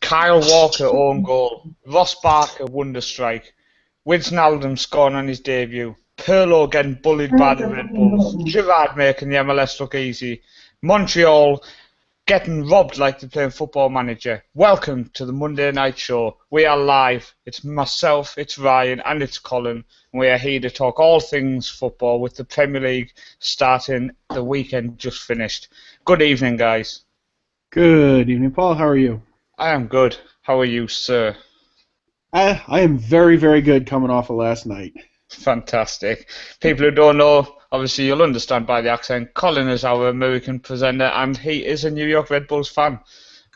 Kyle Walker own goal. Ross Barker wonder strike. Wijnaldum scoring on his debut. Pirlo getting bullied by the Red Bulls. Giroud making the MLS look easy. Montreal getting robbed like they're playing Football Manager. Welcome to the Monday Night Show. We are live. It's myself, it's Ryan, and it's Colin. And we are here to talk all things football with the Premier League starting the weekend just finished. Good evening, guys. Good evening, Paul. How are you? I am good. How are you, sir? I am very, very good coming off of last night. Fantastic. People who don't know, obviously you'll understand by the accent, Colin is our American presenter and he is a New York Red Bulls fan.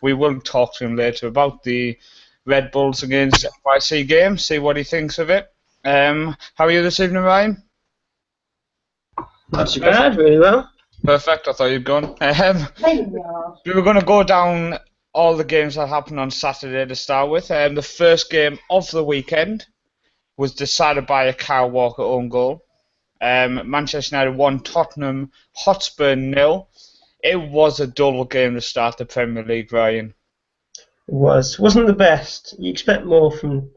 We will talk to him later about the Red Bulls against NYC game, see what he thinks of it. How are you this evening, Ryan? Not too bad, really well. Perfect, I thought you'd gone. We were going to go down all the games that happened on Saturday to start with. The first game of the weekend was decided by a Kyle Walker own goal. Manchester United won, Tottenham Hotspur 0. It was a dull game to start the Premier League, Ryan. It wasn't the best. You expect more from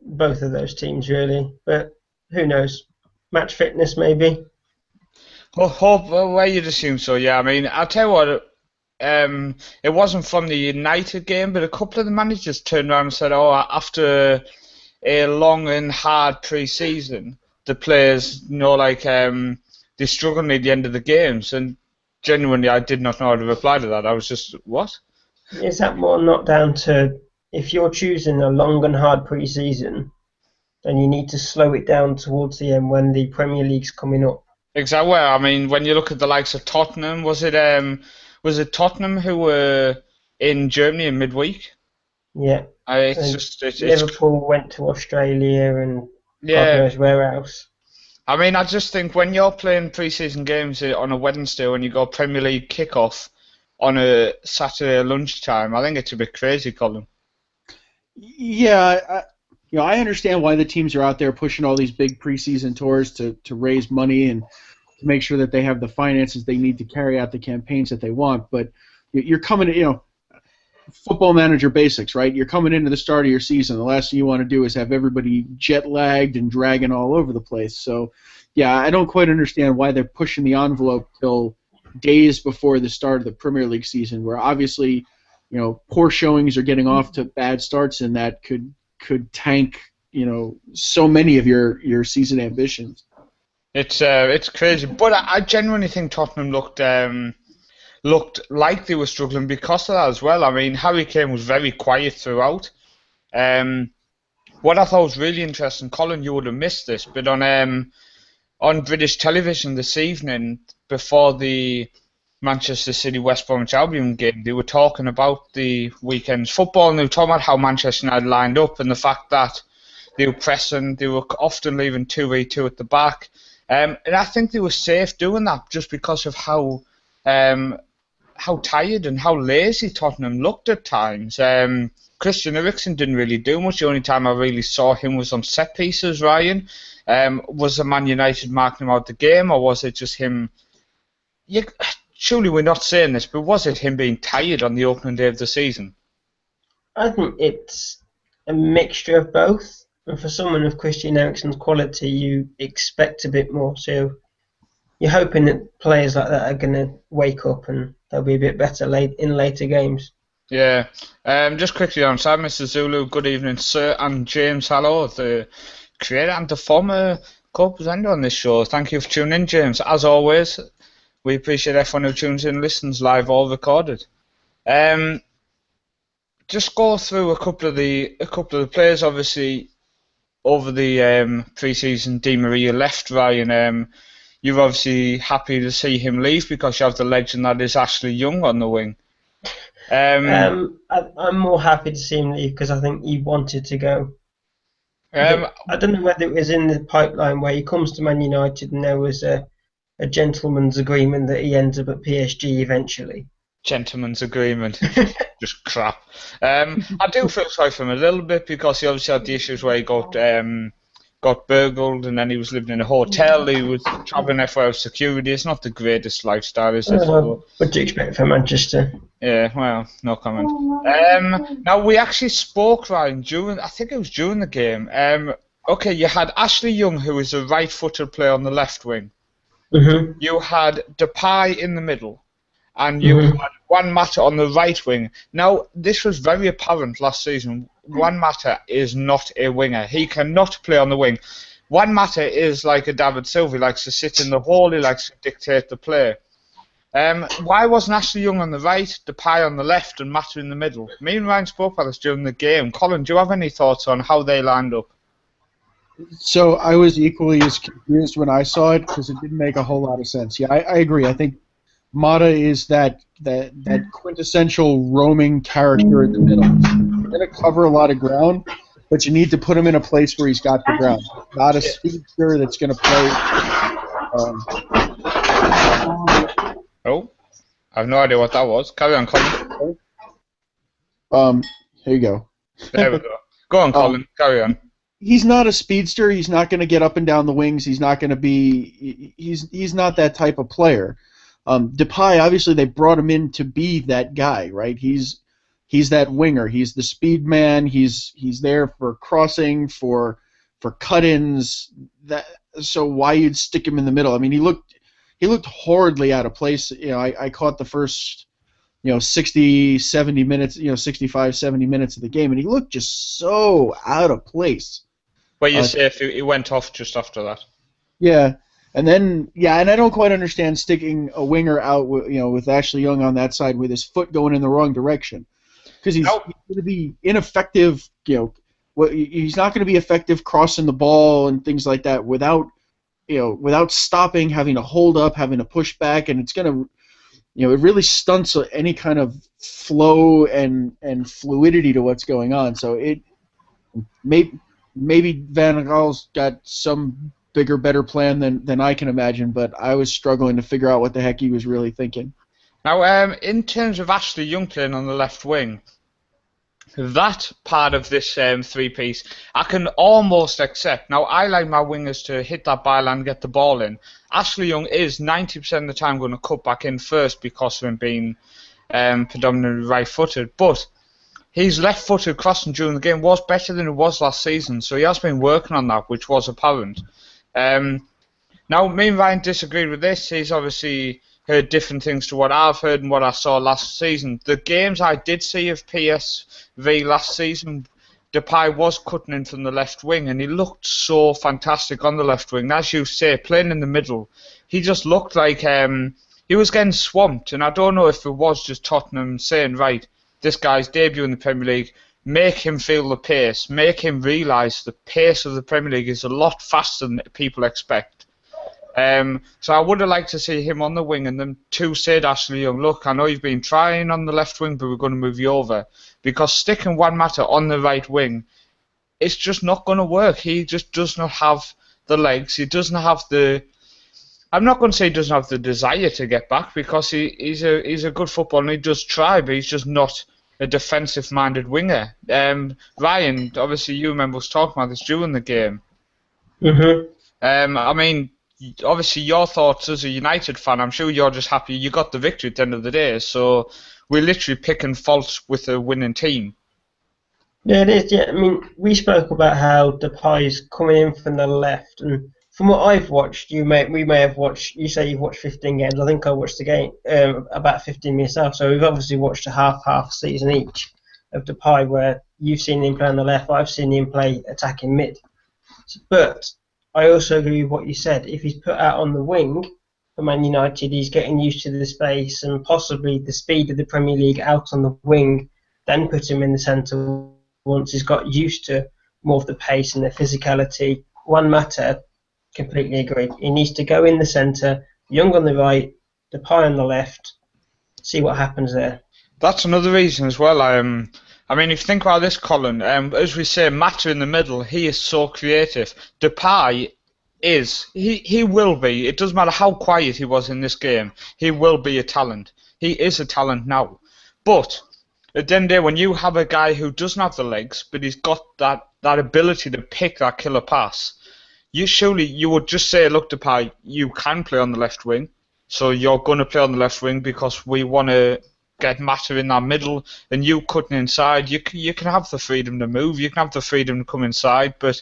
both of those teams really, but who knows? Match fitness maybe. Well, you'd assume so, yeah. I mean, I'll tell you what, it wasn't from the United game, but a couple of the managers turned around and said, after a long and hard pre-season, the players, they struggled near the end of the games, and genuinely I did not know how to reply to that. I was just, what? Is that more not down to, if you're choosing a long and hard pre-season, then you need to slow it down towards the end when the Premier League's coming up? Exactly. Well, I mean, when you look at the likes of Tottenham, was it Tottenham who were in Germany in midweek? Yeah. Liverpool went to Australia and God knows where else. I mean, I just think when you're playing pre-season games on a Wednesday when you got Premier League kickoff on a Saturday lunchtime, I think it's a bit crazy, Colin. Yeah, I understand why the teams are out there pushing all these big preseason tours to raise money and to make sure that they have the finances they need to carry out the campaigns that they want. But you're coming, Football Manager basics, right? You're coming into the start of your season. The last thing you want to do is have everybody jet-lagged and dragging all over the place. So, yeah, I don't quite understand why they're pushing the envelope till days before the start of the Premier League season, where obviously, poor showings are getting off to bad starts, and that could tank, so many of your season ambitions. It's crazy, but I genuinely think Tottenham looked like they were struggling because of that as well. I mean, Harry Kane was very quiet throughout. What I thought was really interesting, Colin, you would have missed this, but on British television this evening, before the Manchester City West Bromwich Albion game, they were talking about the weekend's football, and they were talking about how Manchester United lined up and the fact that they were pressing, they were often leaving 2v2 at the back. And I think they were safe doing that just because of how tired and how lazy Tottenham looked at times. Christian Eriksen didn't really do much. The only time I really saw him was on set pieces, Ryan. Was the Man United marking him out the game, or was it just him? Surely we're not saying this, but was it him being tired on the opening day of the season? I think it's a mixture of both. And for someone of Christian Eriksen's quality, you expect a bit more. So you're hoping that players like that are going to wake up and they'll be a bit better in later games. Yeah. Just quickly on side, Mr. Zulu, good evening, sir, and James, hello, the creator and the former co-presenter on this show. Thank you for tuning in, James. As always, we appreciate everyone who tunes in, listens live or recorded. Just go through a couple of the players. Obviously, over the pre-season, Di Maria left, Ryan. You're obviously happy to see him leave because you have the legend that is Ashley Young on the wing. I'm more happy to see him leave because I think he wanted to go. I don't know whether it was in the pipeline where he comes to Man United and there was a gentleman's agreement that he ends up at PSG eventually. Gentleman's agreement. Just crap. I do feel sorry for him a little bit because he obviously had the issues where he got got burgled, and then he was living in a hotel. He was travelling everywhere with security. It's not the greatest lifestyle, is it? So, What do you expect from Manchester? yeah, well, no comment. Now we actually spoke, Ryan, I think it was during the game. Okay, you had Ashley Young, who is a right-footed player on the left wing. Mhm. You had Depay in the middle, and you Mhm. had Juan Mata on the right wing. Now, this was very apparent last season. Juan Mata is not a winger. He cannot play on the wing. Juan Mata is like a David Silva. He likes to sit in the hole. He likes to dictate the play. Why wasn't Ashley Young on the right, Depay on the left, and Mata in the middle? Me and Ryan spoke about this during the game. Colin, do you have any thoughts on how they lined up? So I was equally as confused when I saw it because it didn't make a whole lot of sense. Yeah, I agree. I think Mata is that quintessential roaming character in the middle. He's going to cover a lot of ground, but you need to put him in a place where he's got the ground. Not a speedster that's going to play. Oh, I have no idea what that was. Carry on, Colin. Here you go. There we go. Go on, Colin. Carry on. He's not a speedster. He's not going to get up and down the wings. He's not going to be. He's not that type of player. Depay, obviously, they brought him in to be that guy, right? He's that winger. He's the speed man. He's there for crossing, for cut-ins. So why you'd stick him in the middle? I mean, he looked horridly out of place. You know, I caught the first 60, 70 minutes, 65, 70 minutes of the game, and he looked just so out of place. Well, you say if he went off just after that. Yeah. And then, and I don't quite understand sticking a winger out, with Ashley Young on that side with his foot going in the wrong direction, because he's going to be ineffective. He's not going to be effective crossing the ball and things like that without stopping, having to hold up, having to push back, and it's going to, it really stunts any kind of flow and fluidity to what's going on. So maybe Van Gaal's got some bigger, better plan than I can imagine, but I was struggling to figure out what the heck he was really thinking. Now, in terms of Ashley Young playing on the left wing, that part of this three-piece I can almost accept. Now, I like my wingers to hit that byline and get the ball in. Ashley Young is 90% of the time going to cut back in first because of him being predominantly right-footed, but his left-footed crossing during the game was better than it was last season, so he has been working on that, which was apparent. Now, me and Ryan disagreed with this. He's obviously heard different things to what I've heard and what I saw last season. The games I did see of PSV last season, Depay was cutting in from the left wing, and he looked so fantastic on the left wing. As you say, playing in the middle, he just looked like he was getting swamped, and I don't know if it was just Tottenham saying, right, this guy's debut in the Premier League, make him feel the pace, make him realise the pace of the Premier League is a lot faster than people expect. So I would have liked to see him on the wing, and them two said, Ashley Young, look, I know you've been trying on the left wing, but we're going to move you over. Because sticking Juan Mata on the right wing, it's just not going to work. He just does not have the legs. He doesn't have the... I'm not going to say he doesn't have the desire to get back, because he's a good footballer and he does try, but he's just not a defensive-minded winger. Ryan, obviously you remember us talking about this during the game. Mm-hmm. I mean, obviously your thoughts as a United fan, I'm sure you're just happy you got the victory at the end of the day, so we're literally picking faults with a winning team. Yeah, it is. Yeah, I mean, we spoke about how Depay's coming in from the left, and from what I've watched, we may have watched. You say you've watched 15 games. I think I watched the game about 15 myself. So we've obviously watched a half season each of Depay, where you've seen him play on the left, I've seen him play attacking mid. But I also agree with what you said. If he's put out on the wing for Man United, he's getting used to the space and possibly the speed of the Premier League out on the wing. Then put him in the centre once he's got used to more of the pace and the physicality. Juan Mata, completely agree. He needs to go in the centre, Young on the right, Depay on the left, see what happens there. That's another reason as well. I mean, if you think about this, Colin, as we say, Mata in the middle, he is so creative. Depay he will be, it doesn't matter how quiet he was in this game, he will be a talent. He is a talent now. But at the end of the day, when you have a guy who doesn't have the legs, but he's got that ability to pick that killer pass, you would just say, look, Depay, you can play on the left wing, so you're going to play on the left wing because we want to get Mata in that middle, and you cutting inside. You can have the freedom to move, you can have the freedom to come inside, but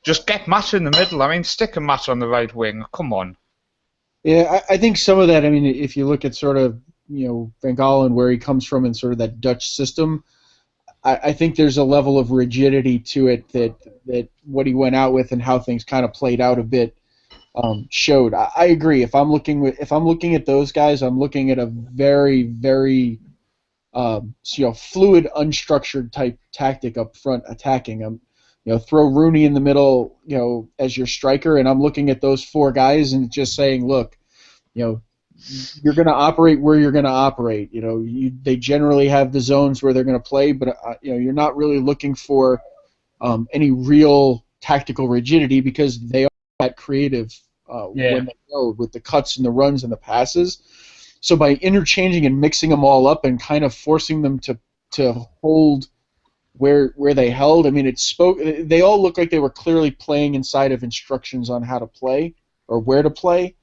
just get Mata in the middle. I mean, stick a Mata on the right wing. Come on. Yeah, I think some of that. I mean, if you look at sort of Van Gaal and where he comes from and sort of that Dutch system, I think there's a level of rigidity to it that what he went out with and how things kind of played out a bit showed. I agree. If I'm looking at those guys, I'm looking at a very very fluid, unstructured type tactic up front, attacking them. Throw Rooney in the middle, as your striker, and I'm looking at those four guys and just saying, look, you're going to operate where you're going to operate. They generally have the zones where they're going to play, but you're not really looking for any real tactical rigidity because they are that creative when they go with the cuts and the runs and the passes. So by interchanging and mixing them all up and kind of forcing them to hold where they held, I mean, they all look like they were clearly playing inside of instructions on how to play or where to play.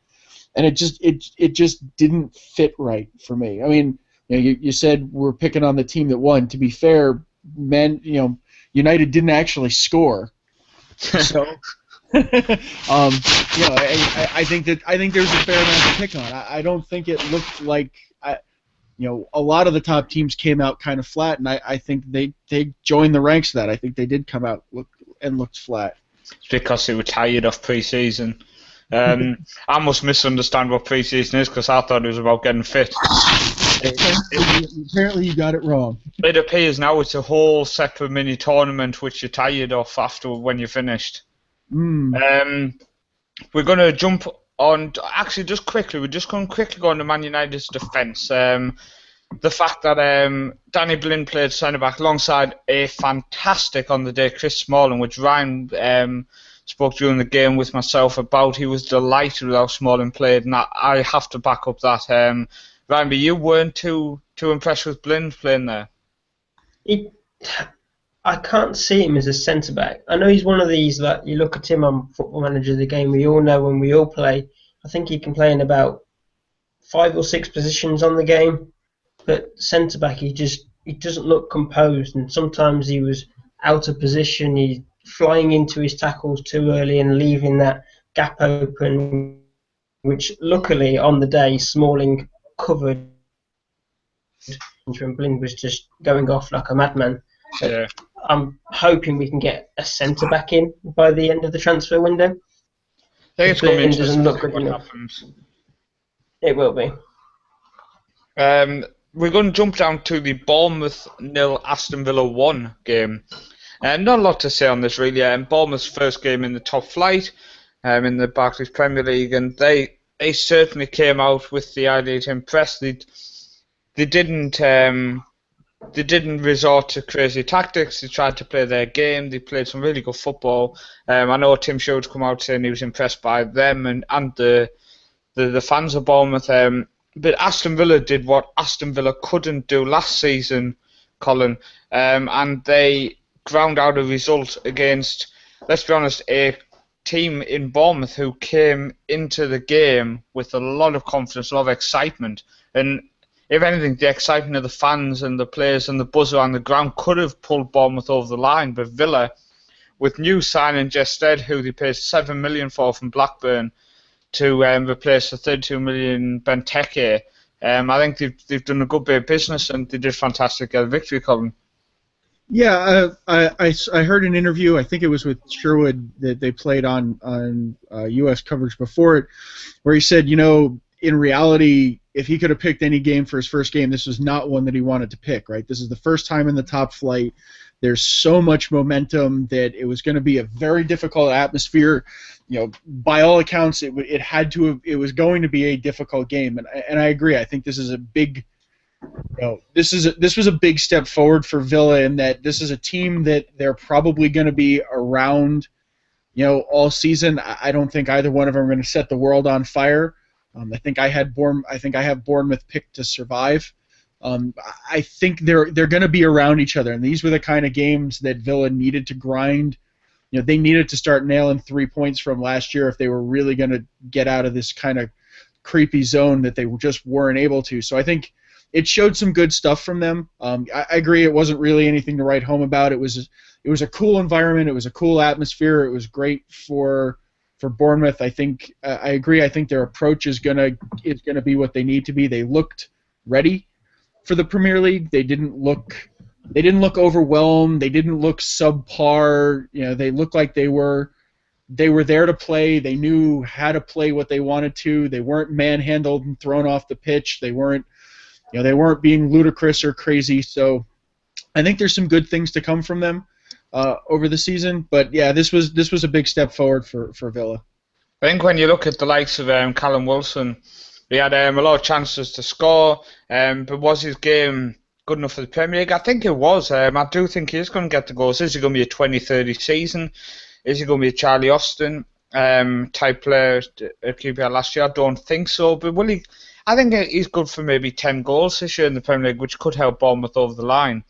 And it just didn't fit right for me. I mean, you said we're picking on the team that won. To be fair, United didn't actually score. So, I think there's a fair amount to pick on. I don't think it looked like a lot of the top teams came out kind of flat, and I think they joined the ranks of that. I think they did come out looked flat. It's because they were tired of pre-season. I must misunderstand what pre-season is because I thought it was about getting fit. Apparently you got it wrong. It appears now it's a whole separate mini tournament which you're tired of after when you're finished. We're going to jump on. Actually, just quickly, we're just going to quickly go on to Man United's defence. The fact that Danny Blind played centre back alongside a fantastic on the day Chris Smalling, which Ryan spoke during the game with myself about. He was delighted with how Smalling played, and I have to back up that. Ryan, but you weren't too impressed with Blind playing there. I can't see him as a centre back. I know he's one of these that you look at him on Football Manager, the game we all know when we all play. I think he can play in about 5 or 6 positions on the game, but centre back he doesn't look composed, and sometimes he was out of position. He flying into his tackles too early and leaving that gap open, which luckily on the day Smalling covered, and Blind was just going off like a madman. Yeah. I'm hoping we can get a centre back in by the end of the transfer window. I think it's going to be interesting look to see good what enough. happens. It will be. We're going to jump down to the Bournemouth 0 Aston Villa 1 game. Not a lot to say on this really. Bournemouth's first game in the top flight in the Barclays Premier League, and they certainly came out with the idea to impress. They didn't resort to crazy tactics. They tried to play their game. They played some really good football. I know Tim Sherwood's come out saying he was impressed by them and the fans of Bournemouth. But Aston Villa did what Aston Villa couldn't do last season, Colin, and they ground out a result against, let's be honest, a team in Bournemouth who came into the game with a lot of confidence, a lot of excitement. And if anything, the excitement of the fans and the players and the buzz around the ground could have pulled Bournemouth over the line. But Villa, with new signing Jess Stead, who they paid $7 million for from Blackburn, to replace the $32 million Benteke, I think they've done a good bit of business and they did fantastic at the victory, Colin. Yeah, I heard an interview, I think it was with Sherwood, that they played on U.S. coverage before it, where he said, in reality, if he could have picked any game for his first game, this was not one that he wanted to pick, right? This is the first time in the top flight. There's so much momentum that it was going to be a very difficult atmosphere. By all accounts, it was going to be a difficult game, and I agree. I think this is a big, this was a big step forward for Villa in that this is a team that they're probably going to be around, all season. I don't think either one of them are going to set the world on fire. I think I have Bournemouth picked to survive. I think they're going to be around each other, and these were the kind of games that Villa needed to grind they needed to start nailing 3 points from last year if they were really going to get out of this kind of creepy zone that they just weren't able to. So I think it showed some good stuff from them. I agree it wasn't really anything to write home about. It was a cool environment. It was a cool atmosphere. It was great for Bournemouth. I think I agree. I think their approach is gonna be what they need to be. They looked ready for the Premier League. They didn't look overwhelmed. They didn't look subpar. They looked like they were there to play. They knew how to play what they wanted to. They weren't manhandled and thrown off the pitch. They weren't being ludicrous or crazy. So I think there's some good things to come from them over the season. But yeah, this was a big step forward for Villa. I think when you look at the likes of Callum Wilson, he had a lot of chances to score, but was his game good enough for the Premier League? I think it was. I do think he is going to get the goals. Is he going to be a 20-30 season? Is he going to be a Charlie Austin type player at QPR last year? I don't think so. But will he? I think he's good for maybe 10 goals this year in the Premier League, which could help Bournemouth over the line.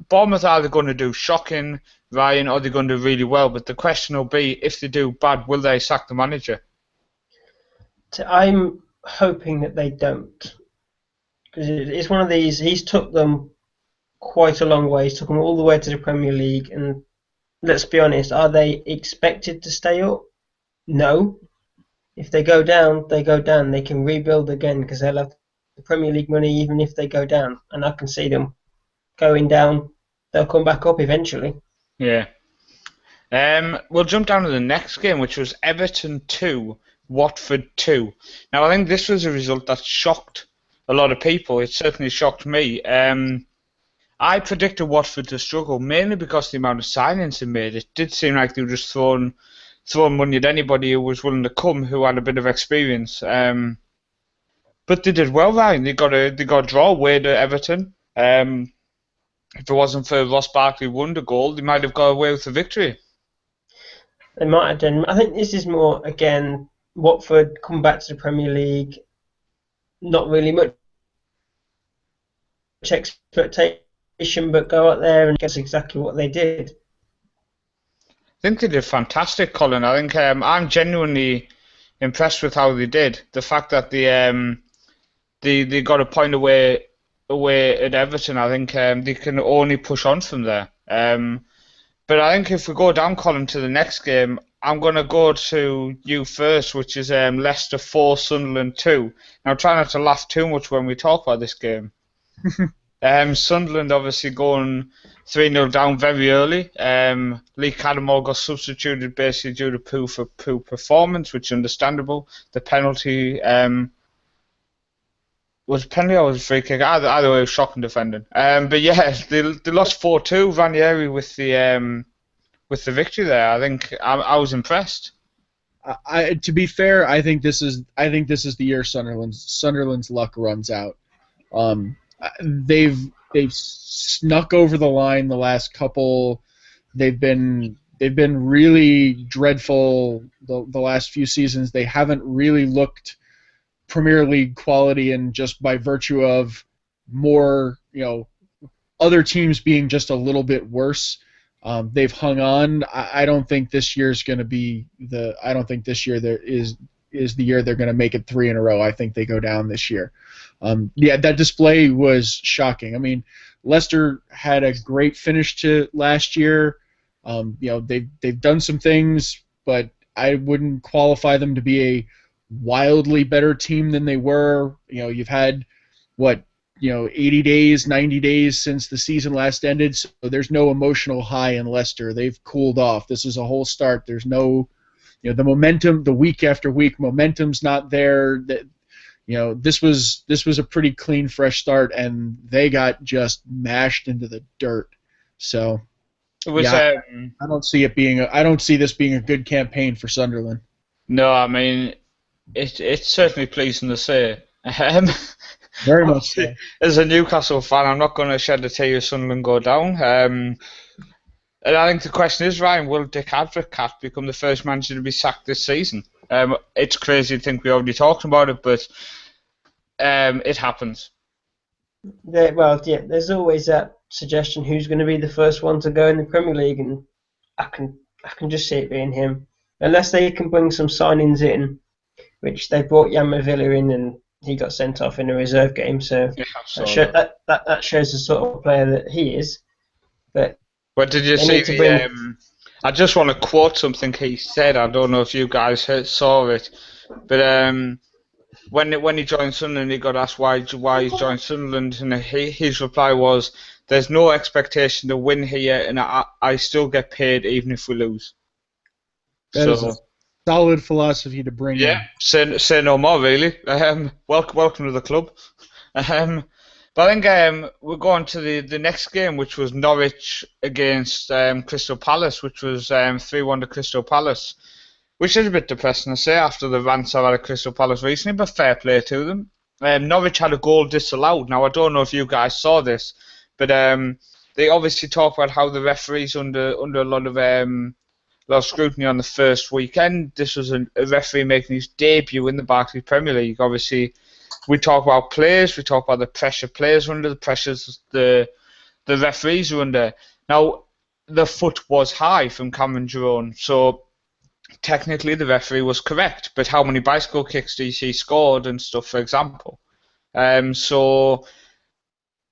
Bournemouth are they going to do shocking, Ryan, or are they going to do really well? But the question will be, if they do bad, will they sack the manager? I'm hoping that they don't. Because it's one of these, he's took them quite a long way. He's took them all the way to the Premier League. And let's be honest, are they expected to stay up? No. If they go down, they go down. They can rebuild again because they'll have the Premier League money even if they go down. And I can see them going down. They'll come back up eventually. Yeah. We'll jump down to the next game, which was Everton 2, Watford 2. Now, I think this was a result that shocked a lot of people. It certainly shocked me. I predicted Watford to struggle, mainly because of the amount of signings they made. It did seem like they were just throwing money at anybody who was willing to come, who had a bit of experience. But they did well, Ryan. They got a draw away to Everton. If it wasn't for Ross Barkley won the goal, they might have got away with the victory. They might have done. I think this is more, again, Watford come back to the Premier League. Not really much expectation, but go out there and guess exactly what they did. I think they did fantastic, Colin. I think I'm genuinely impressed with how they did. The fact that they got a point away at Everton, I think they can only push on from there. But I think if we go down, Colin, to the next game, I'm going to go to you first, which is Leicester 4, Sunderland 2. Now, try not to laugh too much when we talk about this game. Sunderland obviously going 3-0 down very early. Lee Cattermole got substituted basically due to poor performance, which is understandable. The penalty was a penalty or was a free kick? Either way, it was shocking defending. But yeah, they lost 4-2. Ranieri with the victory there. I think I was impressed. To be fair, I think this is the year Sunderland's luck runs out. They've snuck over the line the last couple. They've been really dreadful the last few seasons. They haven't really looked Premier League quality, and just by virtue of more, other teams being just a little bit worse, they've hung on. I don't think this year's going to be I don't think this year there is the year they're going to make it 3 in a row. I think they go down this year. That display was shocking. I mean, Leicester had a great finish to last year. They've done some things, but I wouldn't qualify them to be a wildly better team than they were. You've had 80 days, 90 days since the season last ended, so there's no emotional high in Leicester. They've cooled off. This is a whole start. There's no, the momentum, the week after week, momentum's not there. This was a pretty clean, fresh start, and they got just mashed into the dirt. So, it was. I don't see this being a good campaign for Sunderland. No, I mean, it's certainly pleasing to say. Very much so. As a Newcastle fan, I'm not going to shed a tear if Sunderland go down. And I think the question is, Ryan, will Dick Advocaat become the first manager to be sacked this season? It's crazy to think we already talked about it, but it happens. There's always that suggestion who's going to be the first one to go in the Premier League, and I can just see it being him, unless they can bring some signings in, which they brought Yamavilla in and he got sent off in a reserve game. So Yeah, I that saw that. that shows the sort of player that he is. But But did you they see need to bring. I just want to quote something he said. I don't know if you guys saw it, but when he joined Sunderland, he got asked why he joined Sunderland, and his reply was, "There's no expectation to win here, and I still get paid even if we lose." That is a So solid philosophy to bring yeah, in. say no more really. Welcome to the club. Um, but I think we're going to the next game, which was Norwich against Crystal Palace, which was 3-1 to Crystal Palace, which is a bit depressing to say after the rants I've had at Crystal Palace recently, but fair play to them. Norwich had a goal disallowed. Now, I don't know if you guys saw this, but they obviously talk about how the referees under a lot of scrutiny on the first weekend. This was a referee making his debut in the Barclays Premier League. Obviously, we talk about players, we talk about the pressure players are under, the pressures the referees are under. Now, the foot was high from Cameron Jerome, so technically the referee was correct. But how many bicycle kicks do you see scored and stuff, for example? So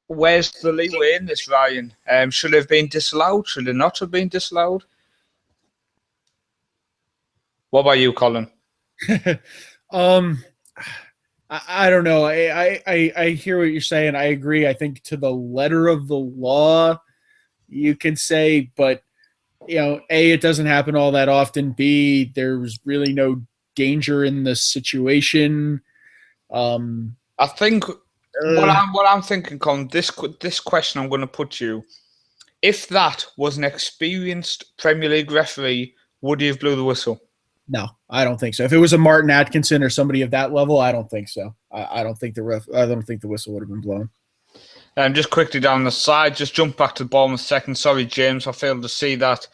where's the leeway in this, Ryan? Should it have been disallowed? Should it not have been disallowed? What about you, Colin? um, I don't know. I hear what you're saying. I agree. I think to the letter of the law, you can say, but A, it doesn't happen all that often. B, there's really no danger in the situation. I think what I'm thinking, Colin, this question I'm going to put you: if that was an experienced Premier League referee, would he have blew the whistle? No, I don't think so. If it was a Martin Atkinson or somebody of that level, I don't think so. I don't think the whistle would have been blown. Just quickly down the side, just jump back to Bournemouth second. Sorry, James, I failed to see that.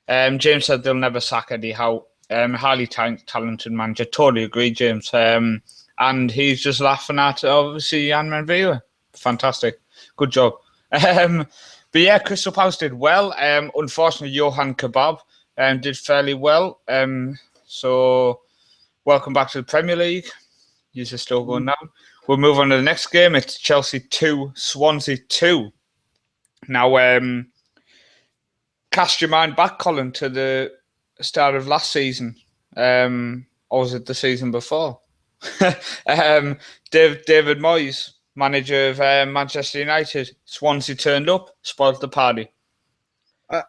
James said they'll never sack Eddie Howe. Highly talented manager. Totally agree, James. And he's just laughing at, obviously, Jan Manvila. Fantastic. Good job. But yeah, Crystal Palace did well. Unfortunately, Johan Kebab did fairly well. So welcome back to the Premier League. You're still going down. We'll move on to the next game. It's Chelsea 2, Swansea 2. Now, cast your mind back, Colin, to the start of last season. Or was it the season before? David Moyes, manager of Manchester United. Swansea turned up, spoiled the party.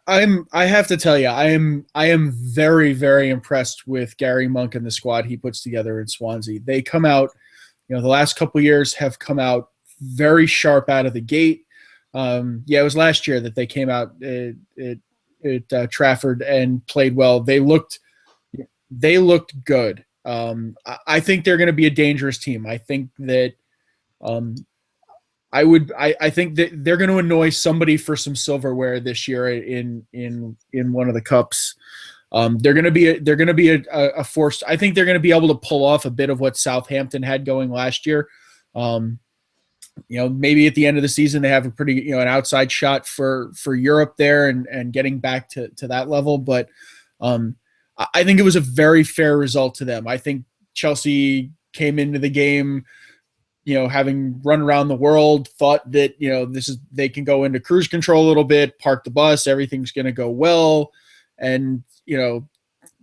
I have to tell you, I am very, very impressed with Gary Monk and the squad he puts together in Swansea. They come out, the last couple of years have come out very sharp out of the gate. It was last year that they came out at Trafford and played well. They looked good. I think they're going to be a dangerous team. I think that I think that they're going to annoy somebody for some silverware this year in one of the cups. They're going to be a force. I think they're going to be able to pull off a bit of what Southampton had going last year. Maybe at the end of the season they have a pretty an outside shot for Europe there and getting back to that level. But I think it was a very fair result to them. I think Chelsea came into the game, having run around the world, thought that, they can go into cruise control a little bit, park the bus, everything's going to go well. And,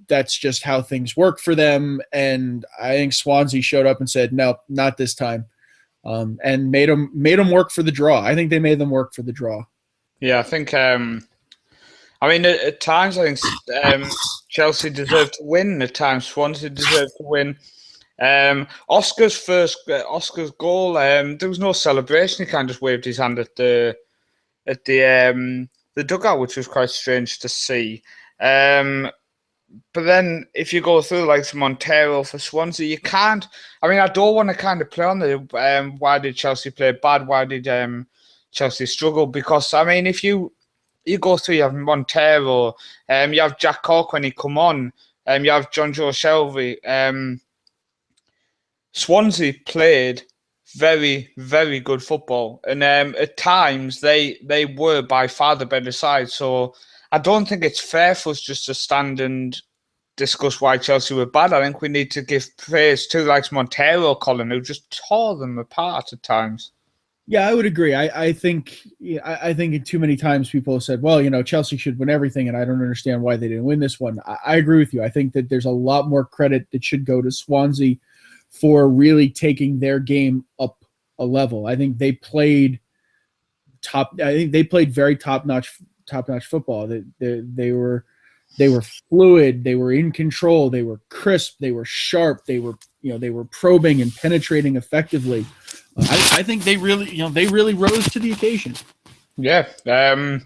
that's just how things work for them. And I think Swansea showed up and said, no, not this time. And made them work for the draw. I think they made them work for the draw. Yeah, I think, at times I think Chelsea deserved to win. At times Swansea deserved to win. Oscar's goal, there was no celebration. He kind of just waved his hand at the dugout, which was quite strange to see. But then if you go through like Montero for Swansea, you can't. I don't want to kind of play on the why did Chelsea play bad? Why did Chelsea struggle? Because if you go through, you have Montero, you have Jack Cork when he come on, you have John Joe Shelby. Swansea played very, very good football, and at times they were by far the better side. So I don't think it's fair for us just to stand and discuss why Chelsea were bad. I think we need to give praise to like Montero, Colin, who just tore them apart at times. Yeah, I would agree. I think I think too many times people have said, well, Chelsea should win everything, and I don't understand why they didn't win this one. I agree with you. I think that there's a lot more credit that should go to Swansea for really taking their game up a level. I think they played very top notch football. They were fluid. They were in control. They were crisp. They were sharp. They were probing and penetrating effectively. I think they really rose to the occasion. Yeah. But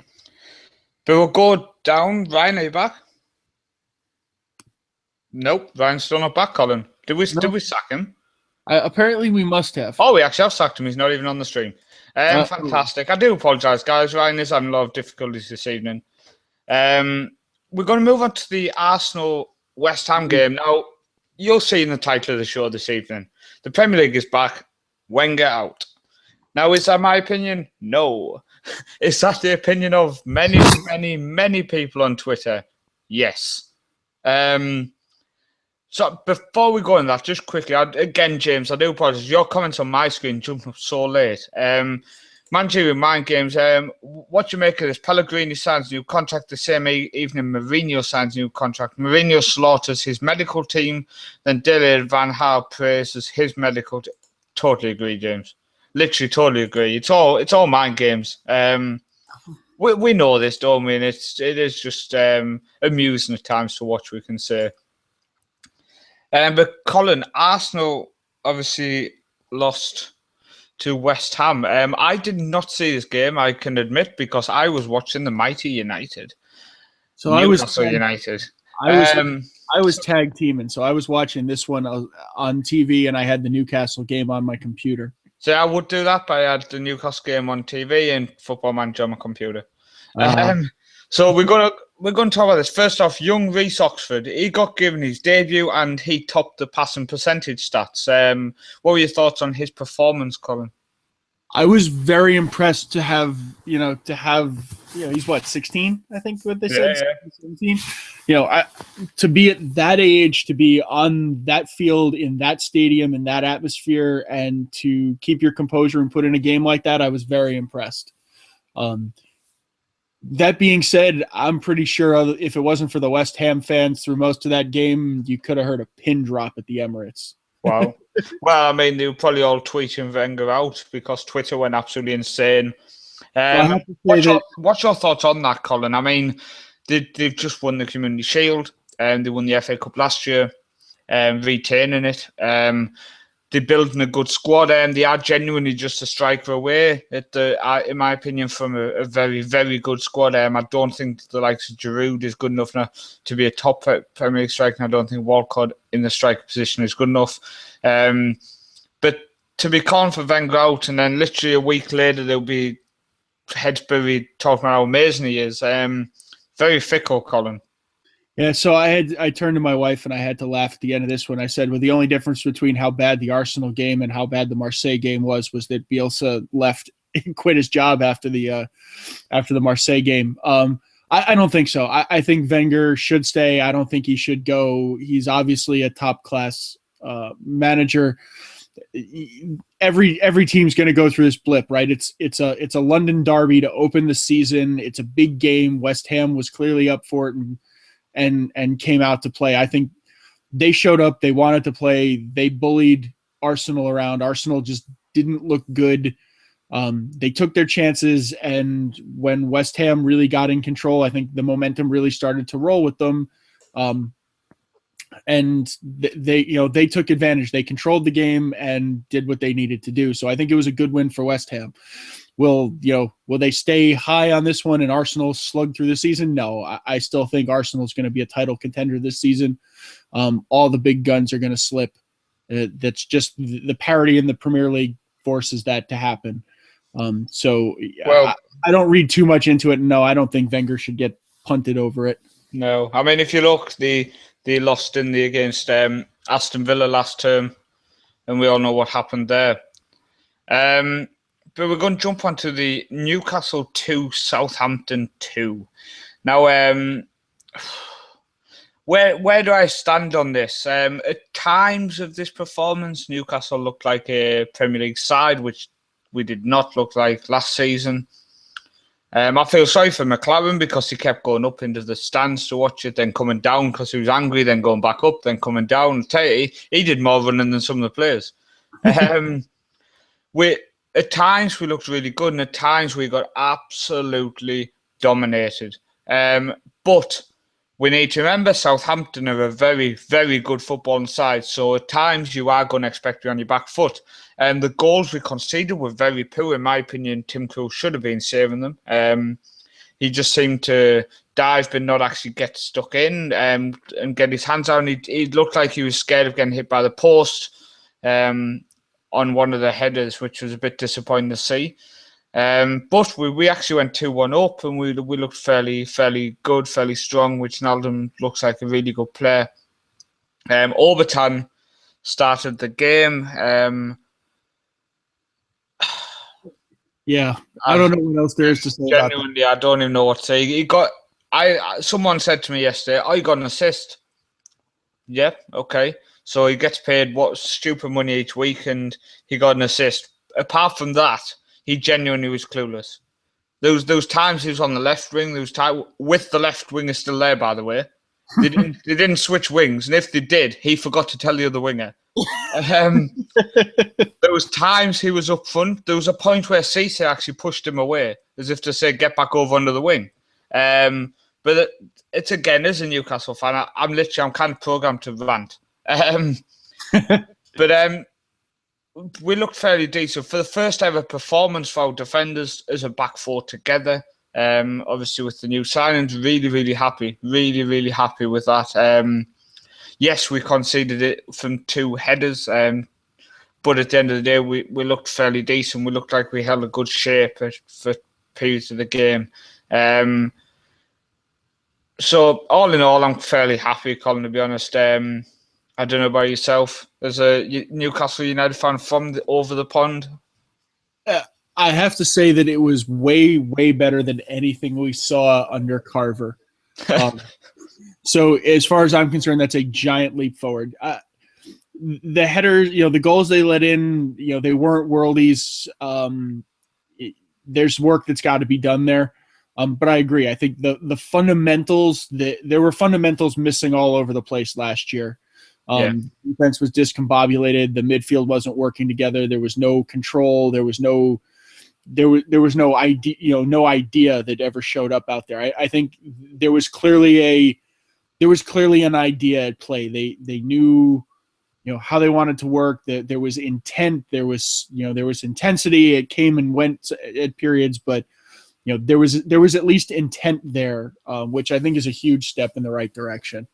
we'll go down. Ryan, are you back? Nope, Ryan's still not back, Colin. Did we sack him? Apparently we must have. Oh, we actually have sacked him. He's not even on the stream. Fantastic. I do apologise, guys. Ryan is having a lot of difficulties this evening. We're going to move on to the Arsenal-West Ham game. Now, you'll see in the title of the show this evening, the Premier League is back. Wenger out. Now, is that my opinion? No. Is that the opinion of many, many, many people on Twitter? Yes. So before we go on that, just quickly, again, James, I do apologise. Your comments on my screen jumped up so late. Manchurian Mind Games, what do you make of this? Pellegrini signs new contract the same evening Mourinho signs new contract. Mourinho slaughters his medical team, then Dele Van Gaal praises his medical team. Totally agree, James. Literally, totally agree. It's all mind games. We know this, don't we? And it is just amusing at times to watch, we can say. But Colin, Arsenal obviously lost to West Ham. I did not see this game, I can admit, because I was watching the mighty United. So Newcastle United. I was tag teaming, so I was watching this one on TV, and I had the Newcastle game on my computer. So I would do that, but I had the Newcastle game on TV and Football Manager on my computer. So we're going to talk about this. First off, young Reece Oxford, he got given his debut and he topped the passing percentage stats. What were your thoughts on his performance, Colin? I was very impressed to have he's what, 16, I think what they said, 17. To be at that age, to be on that field in that stadium in that atmosphere, and to keep your composure and put in a game like that, I was very impressed. That being said, I'm pretty sure if it wasn't for the West Ham fans through most of that game, you could have heard a pin drop at the Emirates. Wow. Well, I mean, they were probably all tweeting Wenger out because Twitter went absolutely insane. What's your thoughts on that, Colin? I mean, they've just won the Community Shield, and they won the FA Cup last year, retaining it. They're building a good squad, and they are genuinely just a striker away, in my opinion, from a very, very good squad. I don't think the likes of Giroud is good enough now to be a top Premier League striker. I don't think Walcott in the striker position is good enough. But to be calling for Wenger out, and then literally a week later they'll be heads buried talking about how amazing he is. Very fickle, Colin. Yeah, so I turned to my wife and I had to laugh at the end of this one. I said, well, the only difference between how bad the Arsenal game and how bad the Marseille game was that Bielsa left and quit his job after the Marseille game. I don't think so. I think Wenger should stay. I don't think he should go. He's obviously a top class manager. Every team's going to go through this blip, right? It's a London derby to open the season. It's a big game. West Ham was clearly up for it and came out to play. I think they showed up. They wanted to play. They bullied Arsenal around. Arsenal just didn't look good. They took their chances, and when West Ham really got in control, I think the momentum really started to roll with them. And they took advantage. They controlled the game and did what they needed to do. So I think it was a good win for West Ham. Will they stay high on this one and Arsenal slug through the season? No, I still think Arsenal is going to be a title contender this season. All the big guns are going to slip. That's just the parity in the Premier League forces that to happen. I don't read too much into it. No, I don't think Wenger should get punted over it. No, I mean, if you look, they lost against Aston Villa last term, and we all know what happened there. But we're going to jump onto the Newcastle 2, Southampton 2. Now, where do I stand on this? At times of this performance, Newcastle looked like a Premier League side, which we did not look like last season. I feel sorry for McLaren because he kept going up into the stands to watch it, then coming down because he was angry, then going back up, then coming down. He did more running than some of the players. At times we looked really good, and at times we got absolutely dominated. But we need to remember Southampton are a very, very good footballing side. So at times you are going to expect to be on your back foot. And the goals we conceded were very poor, in my opinion. Tim Krul should have been saving them. He just seemed to dive but not actually get stuck in and get his hands on. He looked like he was scared of getting hit by the post on one of the headers, which was a bit disappointing to see. But we actually went 2-1 up, and we looked fairly good, fairly strong, which Naldum looks like a really good player. Overton started the game. Yeah, I don't know what else there is to say about that. Genuinely, I don't even know what to say. Someone said to me yesterday, "Oh, you got an assist." Yeah, okay. So he gets paid what stupid money each week, and he got an assist. Apart from that, he genuinely was clueless. Those times he was on the left wing, with the left winger still there, by the way. They didn't switch wings, and if they did, he forgot to tell the other winger. There was times he was up front. There was a point where Cisse actually pushed him away, as if to say, "Get back over under the wing." But it's again, as a Newcastle fan, I'm kind of programmed to rant. But we looked fairly decent for the first ever performance for our defenders as a back four together. Obviously with the new signings, really happy with that. Yes, we conceded it from two headers, but at the end of the day, we looked fairly decent. We looked like we held a good shape for periods of the game. So all in all, I'm fairly happy, Colin, to be honest. I don't know about yourself. As a Newcastle United fan from over the pond. I have to say that it was way better than anything we saw under Carver. So as far as I'm concerned, that's a giant leap forward. The headers, the goals they let in, they weren't worldies. There's work that's got to be done there. But I agree. I think the fundamentals, there were fundamentals missing all over the place last year. Defense was discombobulated. The midfield wasn't working together. There was no control. There was no idea, no idea that ever showed up out there. I think there was clearly an idea at play. They knew, how they wanted to work. That there was intent. There was intensity. It came and went at periods, but there was at least intent there, which I think is a huge step in the right direction.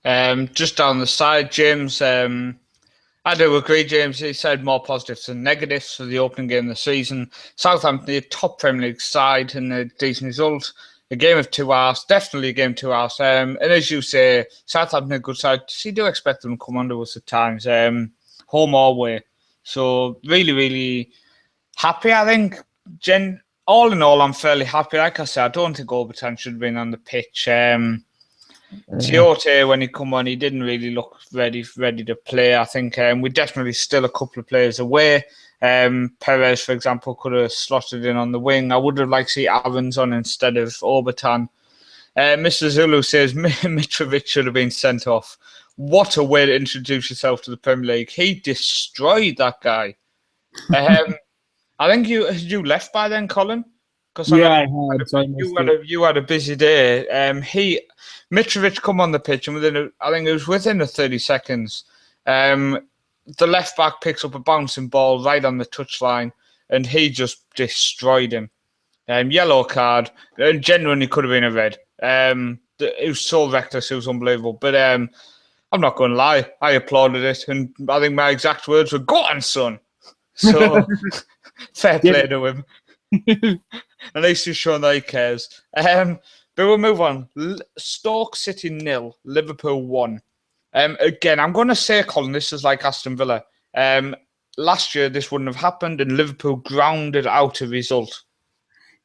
Just down the side, James, I do agree, James. He said more positives than negatives for the opening game of the season. Southampton, a top Premier League side, and a decent result. A game of 2 hours, definitely a game of 2 hours. And as you say, Southampton, a good side. So you do expect them to come under us at times, home or away. So really happy, I think. All in all, I'm fairly happy. Like I said, I don't think Overton should have been on the pitch. Tiote, when he come on, he didn't really look ready to play. I think we're definitely still a couple of players away. Perez, for example, could have slotted in on the wing. I would have liked to see Aarons on instead of Overton. Mr. Zulu says Mitrovic should have been sent off. What a way to introduce yourself to the Premier League. He destroyed that guy. I think you left by then, Colin? Yeah, I had. You had a busy day. Mitrovic come on the pitch, and I think it was within the 30 seconds, the left back picks up a bouncing ball right on the touchline, and he just destroyed him. Yellow card, and genuinely could have been a red. It was so reckless, it was unbelievable. But I'm not going to lie, I applauded it, and I think my exact words were, "Go on, son." So fair play to him. At least he's showing that he cares. But we'll move on. Stoke City 0, Liverpool 1. Again, I'm going to say, Colin, this is like Aston Villa. Last year, this wouldn't have happened, and Liverpool grounded out a result.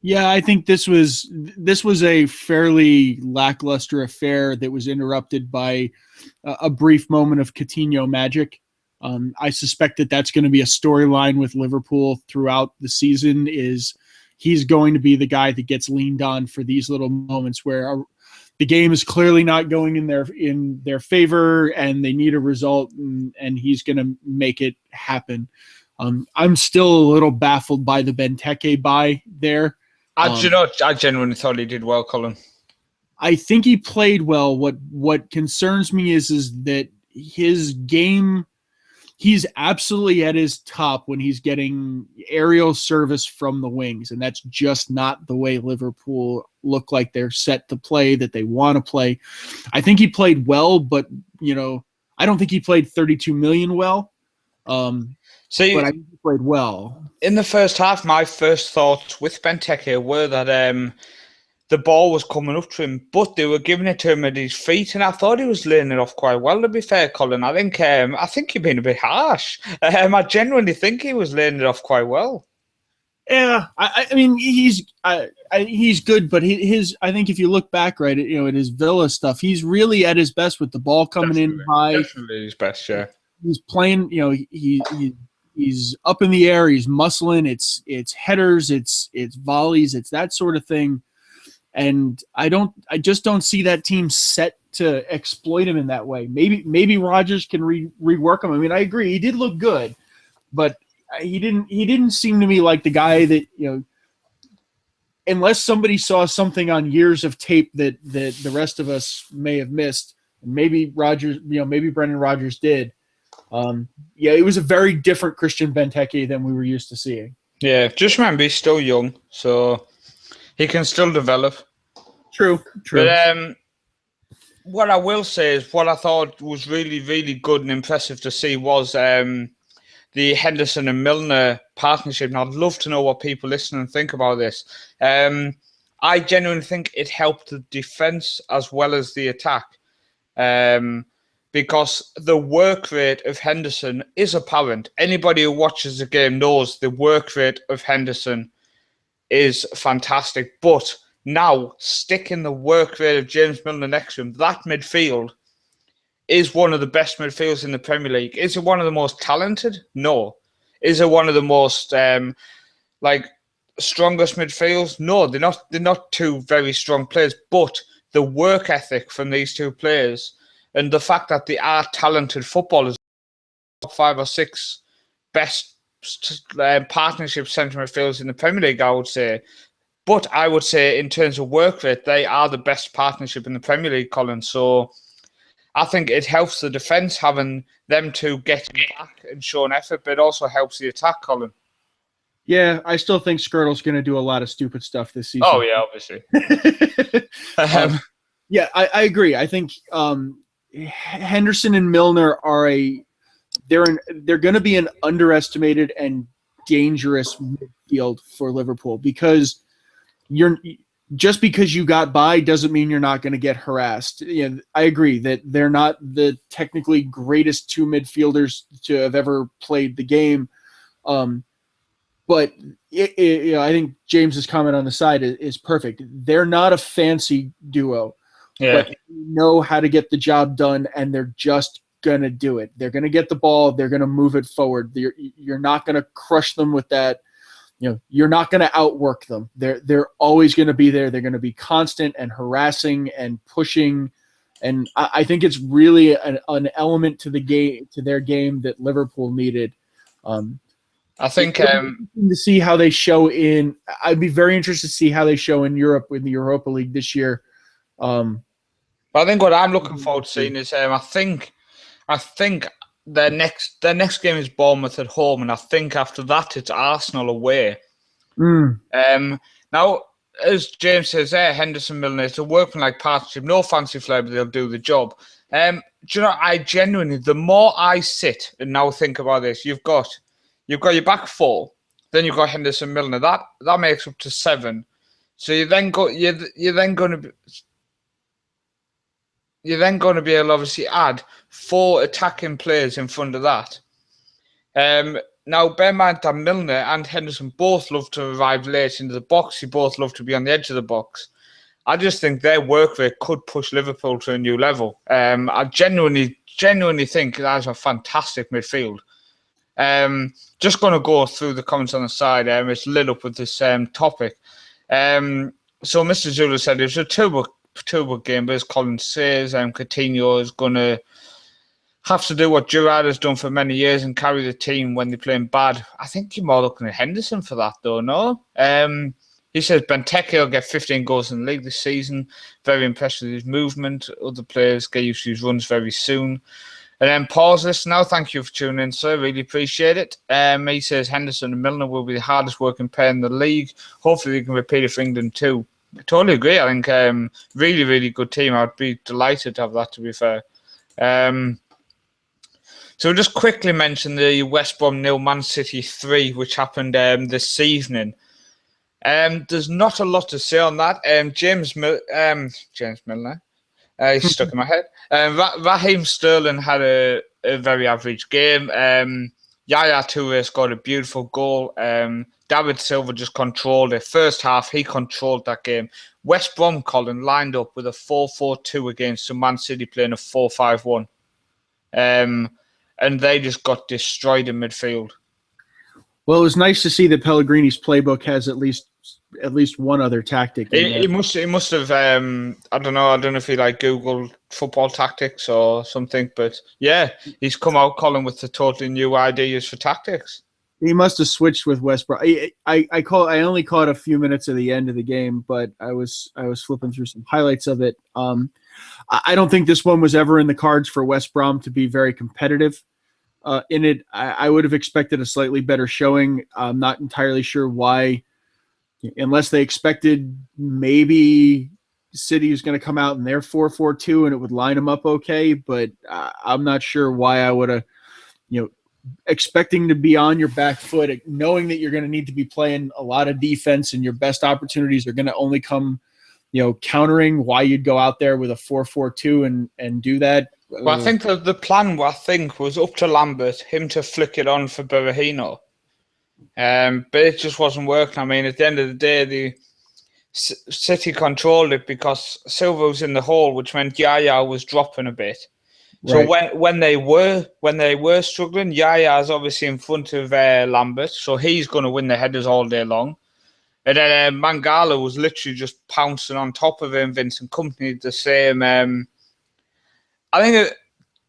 Yeah, I think this was a fairly lackluster affair that was interrupted by a brief moment of Coutinho magic. I suspect that that's going to be a storyline with Liverpool throughout the season. Is he's going to be the guy that gets leaned on for these little moments where the game is clearly not going in their favor and they need a result, and he's going to make it happen. I'm still a little baffled by the Benteke buy there. I genuinely thought he did well, Colin. I think he played well. What concerns me is that his game, he's absolutely at his top when he's getting aerial service from the wings, and that's just not the way Liverpool look like they're set to play, that they want to play. I think he played well, but I don't think he played 32 million well. But I think he played well. In the first half, my first thoughts with Benteke were that the ball was coming up to him, but they were giving it to him at his feet, and I thought he was laying it off quite well, to be fair, Colin. I think you've been a bit harsh. I genuinely think he was laying it off quite well. Yeah, I mean he's good, but I think if you look back right at his Villa stuff, he's really at his best with the ball coming in high. Definitely his best, yeah. He's playing, he's up in the air, he's muscling, it's headers, it's volleys, it's that sort of thing. And I just don't see that team set to exploit him in that way. Maybe Rodgers can rework him. I mean, I agree, he did look good, but he didn't seem to me like the guy that, unless somebody saw something on years of tape that the rest of us may have missed. Maybe Rodgers, maybe Brendan Rodgers did. It was a very different Christian Benteke than we were used to seeing. Yeah, just remember he's still young, so he can still develop. True. But what I will say is what I thought was really, really good and impressive to see was the Henderson and Milner partnership. And I'd love to know what people listening think about this. I genuinely think it helped the defence as well as the attack. Because the work rate of Henderson is apparent. Anybody who watches the game knows the work rate of Henderson is fantastic. But now, sticking the work rate of James Milner next to him, that midfield is one of the best midfields in the Premier League. Is it one of the most talented? No. Is it one of the most strongest midfields? No, they're not two very strong players. But the work ethic from these two players and the fact that they are talented footballers, 5 or 6 best partnership centre midfielders in the Premier League, I would say. But I would say in terms of work rate, they are the best partnership in the Premier League, Colin. So I think it helps the defence having them two getting back and showing effort, but it also helps the attack, Colin. Yeah, I still think Skirtle's going to do a lot of stupid stuff this season. Oh, yeah, obviously. Yeah, I agree. I think Henderson and Milner are they're going to be an underestimated and dangerous midfield for Liverpool, because just because you got by doesn't mean you're not going to get harassed. I agree that they're not the technically greatest two midfielders to have ever played the game, but I think James's comment on the side is perfect. They're not a fancy duo. Yeah. But they know how to get the job done, and they're just going to do it. They're going to get the ball. They're going to move it forward. You're not going to crush them with that. You're not going to outwork them. They're always going to be there. They're going to be constant and harassing and pushing. And I think it's really an element to the game, to their game, that Liverpool needed. I think to see how they show I'd be very interested to see how they show in Europe in the Europa League this year. I think what I'm looking forward to seeing is I think their next game is Bournemouth at home, and I think after that it's Arsenal away. Now, as James says there, Henderson Milner, it's a workmanlike partnership, no fancy flair, but they'll do the job. Do you know, I genuinely, the more I sit and now think about this, you've got your back four, then you've got Henderson Milner. That makes up to 7. So you're then going to be able to obviously add 4 attacking players in front of that. Now, bear in mind that Milner and Henderson both love to arrive late into the box. They both love to be on the edge of the box. I just think their work rate could push Liverpool to a new level. I genuinely think that's a fantastic midfield. Just going to go through the comments on the side. It's lit up with this topic. So Mr. Zula said it was a turbo game, but as Colin says, Coutinho is going to have to do what Gerrard has done for many years and carry the team when they're playing bad. I think you're more looking at Henderson for that, though, no? He says Benteke will get 15 goals in the league this season. Very impressed with his movement. Other players get used to his runs very soon. And then Paul's list now. Thank you for tuning in, sir. Really appreciate it. He says Henderson and Milner will be the hardest working pair in the league. Hopefully they can repeat it for England too. I totally agree. I think really, really good team. I'd be delighted to have that, to be fair. So we'll just quickly mention the West Brom 0 Man City 3, which happened this evening. There's not a lot to say on that. James Milner, he's stuck in my head. Raheem Sterling had a very average game. Yaya Toure scored a beautiful goal. David Silva just controlled it. First half, he controlled that game. West Brom, Colin, lined up with a 4-4-2 against Man City playing a 4-5-1. And they just got destroyed in midfield. Well, it was nice to see that Pellegrini's playbook has at least one other tactic. He must have. I don't know if he Googled football tactics or something, but yeah, he's come out, Colin, with the totally new ideas for tactics. He must have switched with West Brom. I only caught a few minutes of the end of the game, but I was flipping through some highlights of it. I don't think this one was ever in the cards for West Brom to be very competitive. In it, I would have expected a slightly better showing. I'm not entirely sure why, unless they expected maybe City is going to come out in their 4-4-2 and it would line them up okay. But I'm not sure why I would have, expecting to be on your back foot, knowing that you're going to need to be playing a lot of defense and your best opportunities are going to only come, countering, why you'd go out there with a 4-4-2 and do that. Well, I think the plan, was up to Lambert, him to flick it on for Berahino. But it just wasn't working. I mean, at the end of the day, the City controlled it because Silva was in the hole, which meant Yaya was dropping a bit. Right. So when they were struggling, Yaya's obviously in front of Lambert, so he's going to win the headers all day long. And then Mangala was literally just pouncing on top of him. Vincent Kompany did the same. I think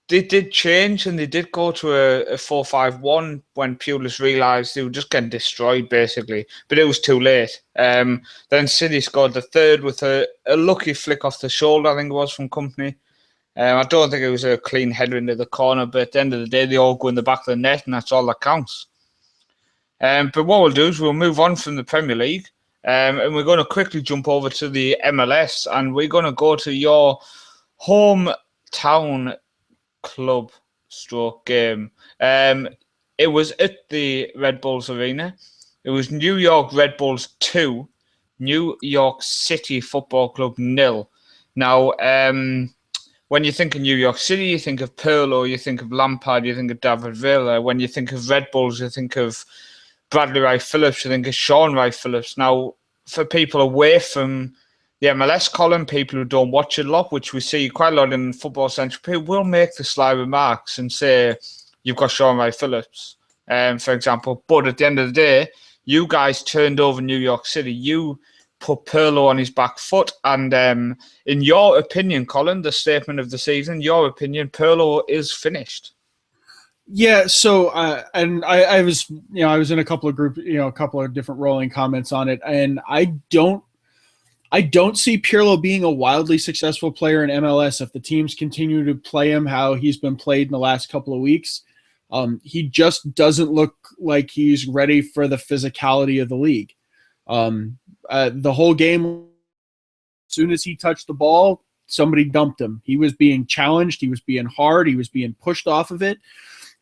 they did change and they did go to a 4-5-1 when Pulis realised they were just getting destroyed, basically. But it was too late. Then City scored the third with a lucky flick off the shoulder, I think it was, from Kompany. I don't think it was a clean header into the corner, but at the end of the day, they all go in the back of the net, and that's all that counts. But what we'll do is we'll move on from the Premier League, and we're going to quickly jump over to the MLS, and we're going to go to your hometown club stroke game. It was at the Red Bulls Arena. It was New York Red Bulls 2, New York City Football Club 0. Now, when you think of New York City, you think of Pirlo, you think of Lampard, you think of David Villa. When you think of Red Bulls, you think of Bradley Wright-Phillips, you think of Sean Wright-Phillips. Now, for people away from the MLS column, people who don't watch it a lot, which we see quite a lot in Football Central, people will make the sly remarks and say, you've got Sean Wright-Phillips, for example. But at the end of the day, you guys turned over New York City. You put Pirlo on his back foot. And in your opinion, Colin, the statement of the season, your opinion, Pirlo is finished. Yeah. So, and I was in a couple of a couple of different rolling comments on it, and I don't see Pirlo being a wildly successful player in MLS if the teams continue to play him how he's been played in the last couple of weeks. He just doesn't look like he's ready for the physicality of the league. The whole game, as soon as he touched the ball, somebody dumped him. He was being challenged. He was being hard. He was being pushed off of it.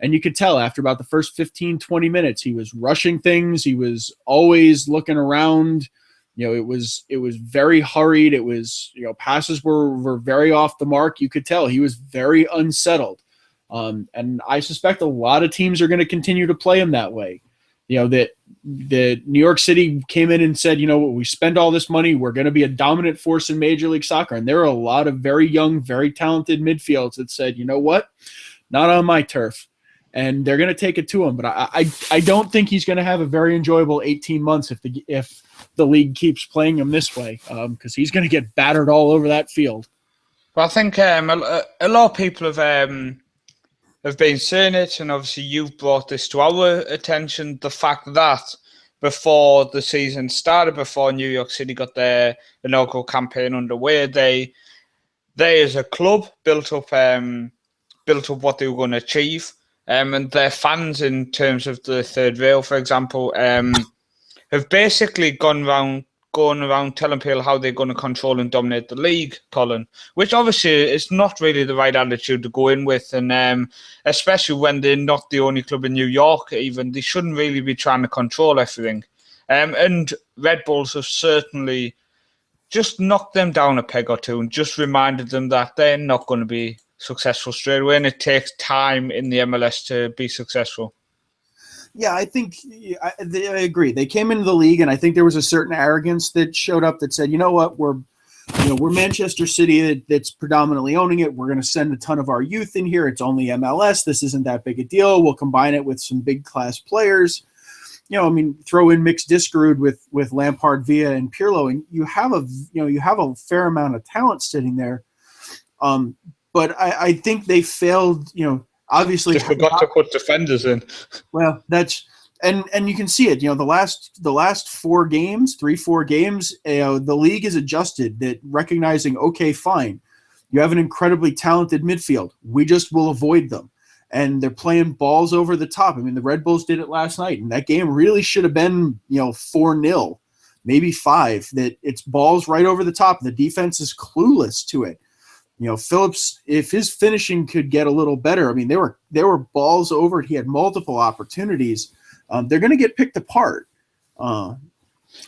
And you could tell after about the first 15, 20 minutes, he was rushing things. He was always looking around. It was very hurried. It was, passes were very off the mark. You could tell he was very unsettled. And I suspect a lot of teams are going to continue to play him that way. That New York City came in and said, we spend all this money, we're going to be a dominant force in Major League Soccer. And there are a lot of very young, very talented midfields that said, you know what, not on my turf. And they're going to take it to him. But I don't think he's going to have a very enjoyable 18 months if the league keeps playing him this way, because he's going to get battered all over that field. Well, I think a lot of people have been saying it, and obviously you've brought this to our attention, the fact that before the season started, before New York City got their inaugural campaign underway, they as a club built up what they were going to achieve, and their fans, in terms of the third rail, for example, have basically going around telling people how they're going to control and dominate the league, Colin, which obviously is not really the right attitude to go in with, and especially when they're not the only club in New York, even, they shouldn't really be trying to control everything. And Red Bulls have certainly just knocked them down a peg or two and just reminded them that they're not going to be successful straight away, and it takes time in the MLS to be successful. Yeah, I think I agree. They came into the league, and I think there was a certain arrogance that showed up that said, you know what, we're Manchester City that's predominantly owning it. We're going to send a ton of our youth in here. It's only MLS. This isn't that big a deal. We'll combine it with some big class players. Throw in mixed Diskerud with Lampard, Villa, and Pirlo, and you have a fair amount of talent sitting there. But I think they failed. Obviously, they forgot to put defenders in. Well, that's and you can see it. The last 4 games, 3-4 games, the league is adjusted, that recognizing, okay, fine, you have an incredibly talented midfield. We just will avoid them, and they're playing balls over the top. The Red Bulls did it last night, and that game really should have been 4-0, maybe 5. That it's balls right over the top. The defense is clueless to it. Phillips, if his finishing could get a little better, there were balls over it. He had multiple opportunities. They're going to get picked apart. A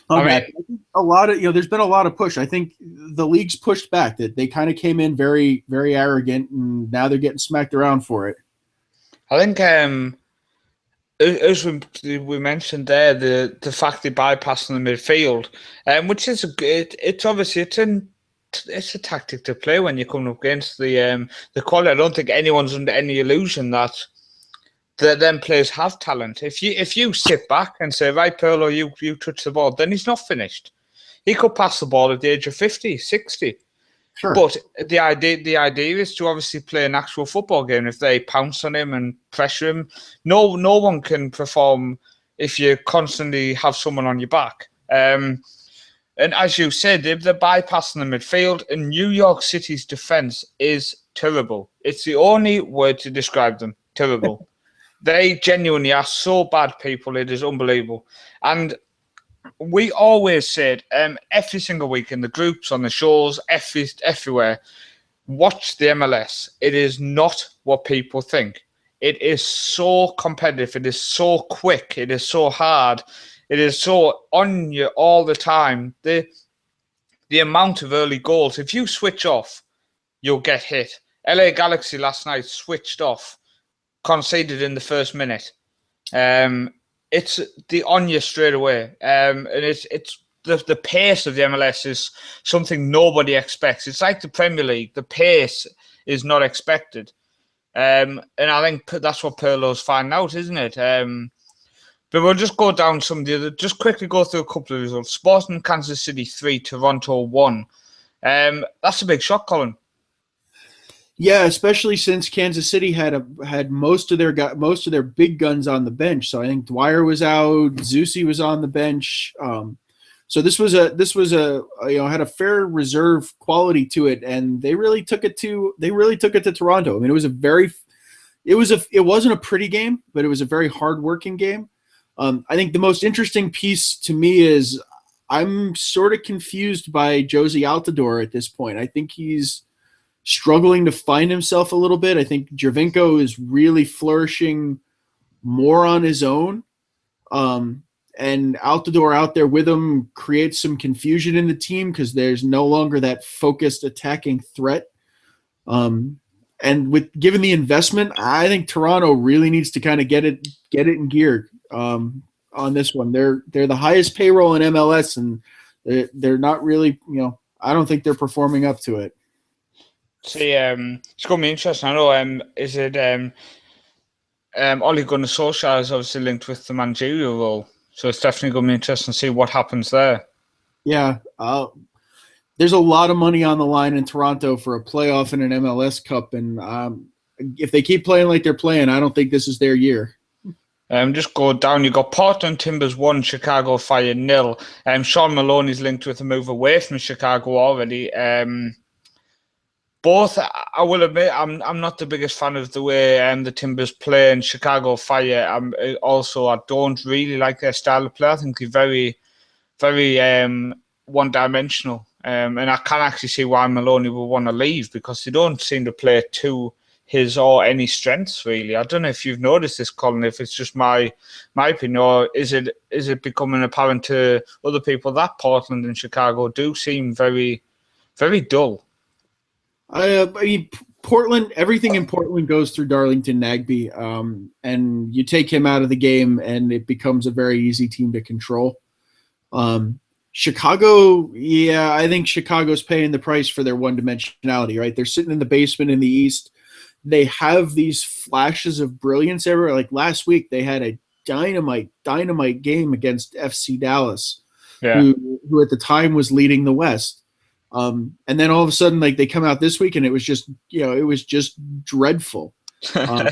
lot of there's been a lot of push. I think the league's pushed back. That they kind of came in very, very arrogant, and now they're getting smacked around for it. I think, as we mentioned there, the fact they bypassing the midfield, which is it's a tactic to play when you're coming up against the quality. I don't think anyone's under any illusion that them players have talent. If you sit back and say, right, Pirlo, you touch the ball, then he's not finished. He could pass the ball at the age of 50, 60. Sure. But the idea is to obviously play an actual football game. If they pounce on him and pressure him, no one can perform if you constantly have someone on your back. And as you said, they're bypassing the midfield, and New York City's defense is terrible. It's the only word to describe them. Terrible. They genuinely are so bad, people. It is unbelievable. And we always said, every single week in the groups, on the shows, everywhere, watch the MLS. It is not what people think. It is so competitive. It is so quick. It is so hard. It is so on you all the time. The amount of early goals, if you switch off, you'll get hit. LA Galaxy last night switched off, conceded in the first minute. It's the on you straight away. And it's the pace of the MLS is something nobody expects. It's like the Premier League. The pace is not expected. And I think that's what Pirlo's finding out, isn't it? But we'll just go down some of the other, just quickly go through a couple of results. Sporting Kansas City 3, Toronto 1. That's a big shock, Colin. Yeah, especially since Kansas City had most of their big guns on the bench. So I think Dwyer was out, Zusi was on the bench. So this was a had a fair reserve quality to it, and they really took it to Toronto. It wasn't a pretty game, but it was a very hard-working game. I think the most interesting piece to me is I'm sort of confused by Josie Altidore at this point. I think he's struggling to find himself a little bit. I think Jervinko is really flourishing more on his own. And Altidore out there with him creates some confusion in the team because there's no longer that focused attacking threat. And And with given the investment, I think Toronto really needs to kind of get it in gear on this one. They're the highest payroll in MLS, and they're not really, I don't think they're performing up to it. See, it's going to be interesting. I know. Is it Ole Gunnar Solskjaer is obviously linked with the managerial role, so it's definitely going to be interesting to see what happens there. Yeah, there's a lot of money on the line in Toronto for a playoff and an MLS Cup, and if they keep playing like they're playing, I don't think this is their year. Just go down. You got Portland Timbers 1, Chicago Fire 0. Sean Maloney's linked with a move away from Chicago already. Both, I will admit, I'm not the biggest fan of the way the Timbers play, and Chicago Fire. I don't really like their style of play. I think they're very, very one-dimensional. And I can actually see why Maloney would want to leave, because they don't seem to play to his or any strengths, really. I don't know if you've noticed this, Colin, if it's just my opinion, or is it becoming apparent to other people that Portland and Chicago do seem very, very dull? I mean, Portland, everything in Portland goes through Darlington Nagbe, and you take him out of the game, and it becomes a very easy team to control. Chicago, yeah, I think Chicago's paying the price for their one-dimensionality, right? They're sitting in the basement in the East. They have these flashes of brilliance everywhere. Like last week, they had a dynamite game against FC Dallas, who at the time was leading the West. And then all of a sudden, like they come out this week, and it was just dreadful. I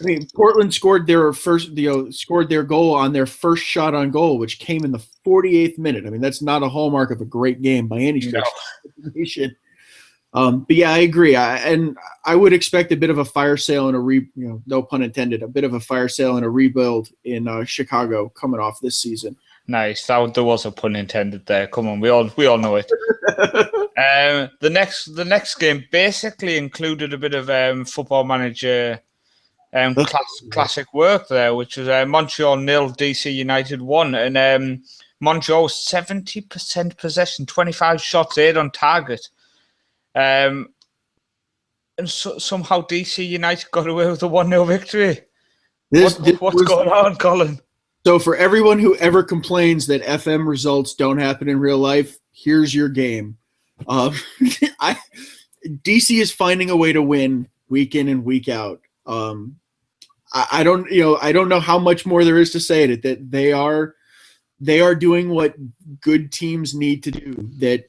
mean, Portland scored their goal on their first shot on goal, which came in the 48th minute. I mean, that's not a hallmark of a great game by any stretch of the imagination. But yeah, I agree. I would expect a bit of a fire sale and no pun intended, a bit of a fire sale and a rebuild in Chicago coming off this season. Nice. There was a pun intended there. Come on, we all know it. The next game basically included a bit of Football Manager classic work there, which was Montreal 0, DC United 1, and Montreal 70% possession, 25 shots, 8 on target. And somehow DC United got away with a 1-0 victory. What's going on, Colin? So for everyone who ever complains that FM results don't happen in real life, here's your game. DC is finding a way to win week in and week out. I don't know how much more there is to say it. That they are doing what good teams need to do. They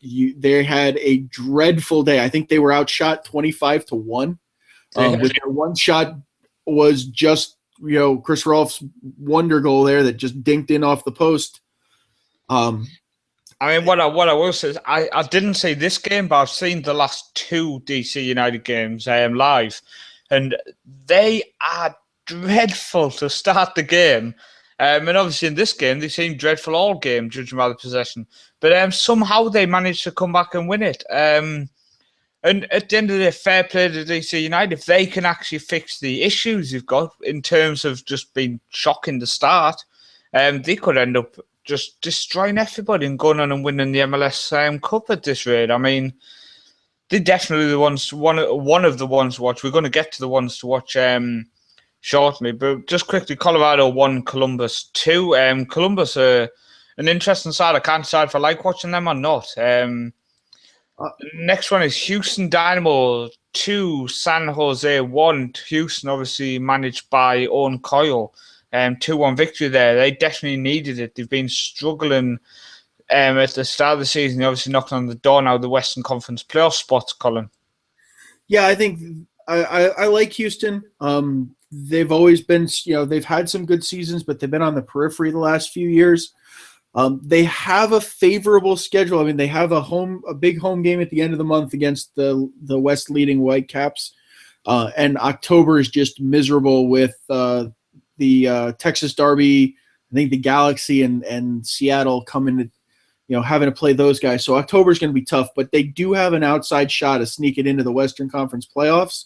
had a dreadful day. I think they were outshot 25-1. With their one shot was just Chris Rolfe's wonder goal there that just dinked in off the post. I mean, what I will say is I didn't see this game, but I've seen the last 2 DC United games live, and they are dreadful to start the game. And obviously in this game, they seemed dreadful all game, judging by the possession. But somehow they managed to come back and win it. And at the end of the day, fair play to DC United. If they can actually fix the issues you've got in terms of just being shocking to start, they could end up just destroying everybody and going on and winning the MLS Cup at this rate. I mean, they're definitely the ones, one of the ones to watch. We're going to get to the ones to watch shortly, but just quickly, Colorado 1, Columbus 2. Columbus are an interesting side. I can't decide if I like watching them or not. Next one is Houston Dynamo 2, San Jose 1. Houston, obviously managed by Owen Coyle. 2-1 victory there. They definitely needed it. They've been struggling at the start of the season. They obviously knocked on the door now, the Western Conference playoff spots, Colin. Yeah, I think I like Houston. They've always been, they've had some good seasons, but they've been on the periphery the last few years. They have a favorable schedule. I mean, they have a big home game at the end of the month against the West leading Whitecaps, and October is just miserable with the Texas Derby. I think the Galaxy and Seattle coming to, having to play those guys. So October is going to be tough, but they do have an outside shot of sneaking into the Western Conference playoffs.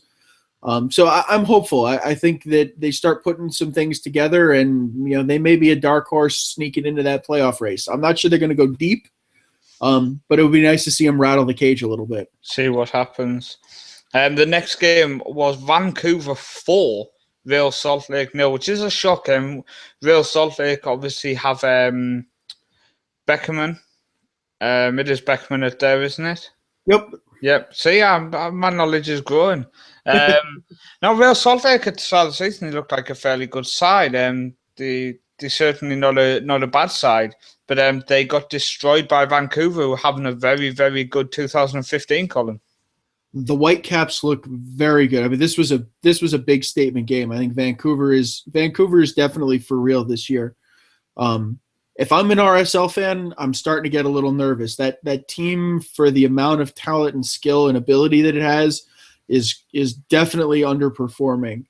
So I'm hopeful. I think that they start putting some things together, and they may be a dark horse sneaking into that playoff race. I'm not sure they're going to go deep, but it would be nice to see them rattle the cage a little bit. See what happens. The next game was Vancouver 4, Real Salt Lake 0, which is a shock. Real Salt Lake obviously have Beckerman. It is Beckerman at there, isn't it? Yep. Yep. See, my knowledge is growing. Now, Real Salt Lake at the start of the season, they looked like a fairly good side. They're certainly not a bad side, but they got destroyed by Vancouver, who were having a very, very good 2015, Colin. The Whitecaps look very good. I mean, this was a big statement game. I think Vancouver is definitely for real this year. If I'm an RSL fan, I'm starting to get a little nervous. That team, for the amount of talent and skill and ability that it has, is definitely underperforming.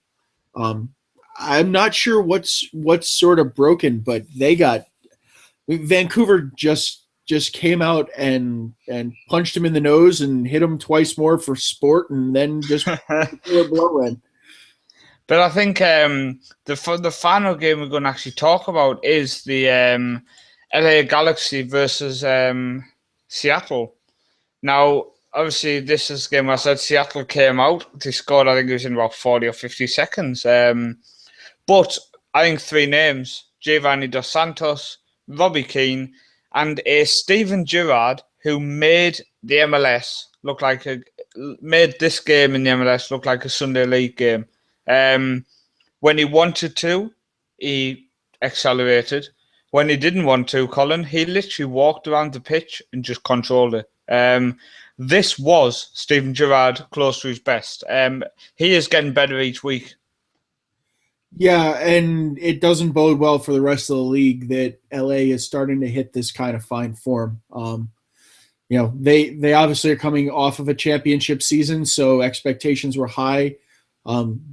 I'm not sure what's sort of broken, but Vancouver just came out and punched him in the nose and hit him twice more for sport, and then just blow in. But I think the final game we're going to actually talk about is the LA Galaxy versus Seattle. Now, obviously, this is a game where I said Seattle came out. They scored, I think it was in about 40 or 50 seconds. But I think three names, Giovanni Dos Santos, Robbie Keane, and a Steven Gerrard, who made the MLS made this game in the MLS look like a Sunday League game. When he wanted to, he accelerated. When he didn't want to, Colin, he literally walked around the pitch and just controlled it. This was Steven Gerrard close to his best. He is getting better each week. Yeah, and it doesn't bode well for the rest of the league that LA is starting to hit this kind of fine form. They obviously are coming off of a championship season, so expectations were high.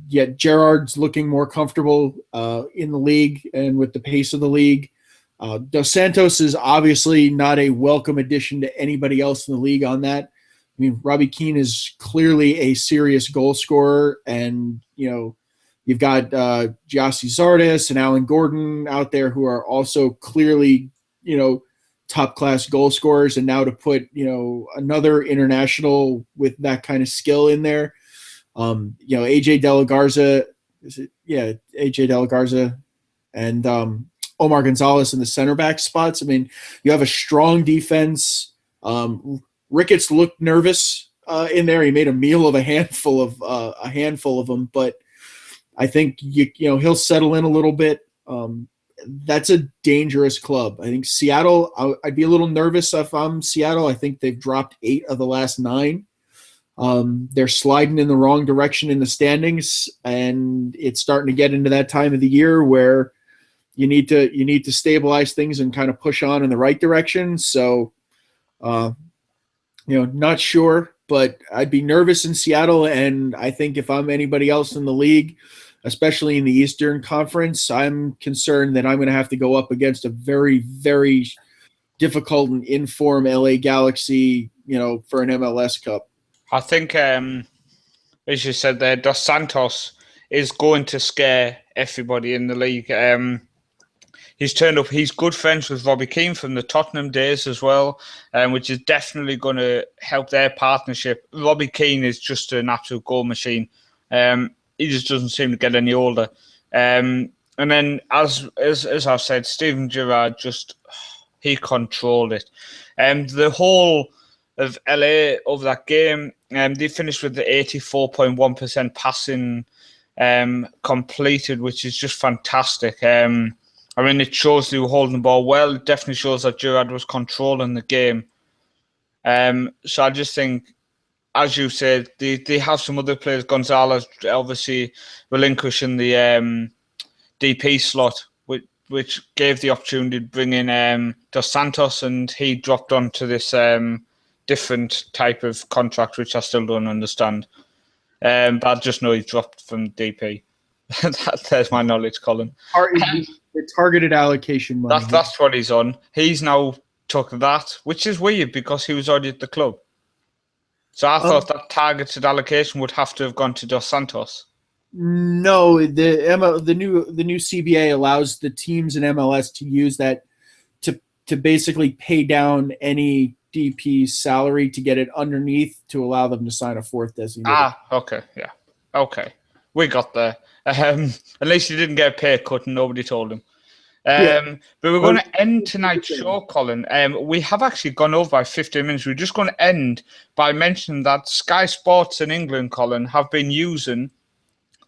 Yet Gerrard's looking more comfortable in the league and with the pace of the league. Dos Santos is obviously not a welcome addition to anybody else in the league on that. I mean, Robbie Keane is clearly a serious goal scorer, and you've got Giassi Zardes and Alan Gordon out there who are also clearly top-class goal scorers, and now to put another international with that kind of skill in there. AJ De La Garza, AJ De La Garza and Omar Gonzalez in the center back spots. I mean, you have a strong defense. Ricketts looked nervous in there. He made a meal of a handful of them, but I think he'll settle in a little bit. That's a dangerous club. I think Seattle, I'd be a little nervous if I'm Seattle. I think they've dropped 8 of the last 9. They're sliding in the wrong direction in the standings, and it's starting to get into that time of the year where you need to stabilize things and kind of push on in the right direction. So, not sure, but I'd be nervous in Seattle, and I think if I'm anybody else in the league, especially in the Eastern Conference, I'm concerned that I'm going to have to go up against a very, very difficult and in-form LA Galaxy, for an MLS Cup. I think, as you said there, Dos Santos is going to scare everybody in the league. He's turned up. He's good friends with Robbie Keane from the Tottenham days as well, which is definitely going to help their partnership. Robbie Keane is just an absolute goal machine. He just doesn't seem to get any older. And then, as I've said, Steven Gerrard he controlled it. The whole of LA over that game, they finished with the 84.1% passing completed, which is just fantastic. It shows they were holding the ball well. It definitely shows that Gerrard was controlling the game. So I just think, as you said, they have some other players. Gonzalez obviously relinquishing the DP slot, which gave the opportunity to bring in Dos Santos, and he dropped onto this different type of contract, which I still don't understand. But I just know he dropped from DP. There's my knowledge, Colin. The targeted allocation money. That's what he's on. He's now took that, which is weird because he was already at the club. So I thought that targeted allocation would have to have gone to Dos Santos. No, the new CBA allows the teams in MLS to use that to basically pay down any DP's salary to get it underneath to allow them to sign a fourth designated. Okay, yeah. Okay. We got there. At least he didn't get a pay cut and nobody told him. But we're going to end tonight's show, Colin. We have actually gone over by 15 minutes. We're just going to end by mentioning that Sky Sports in England, Colin, have been using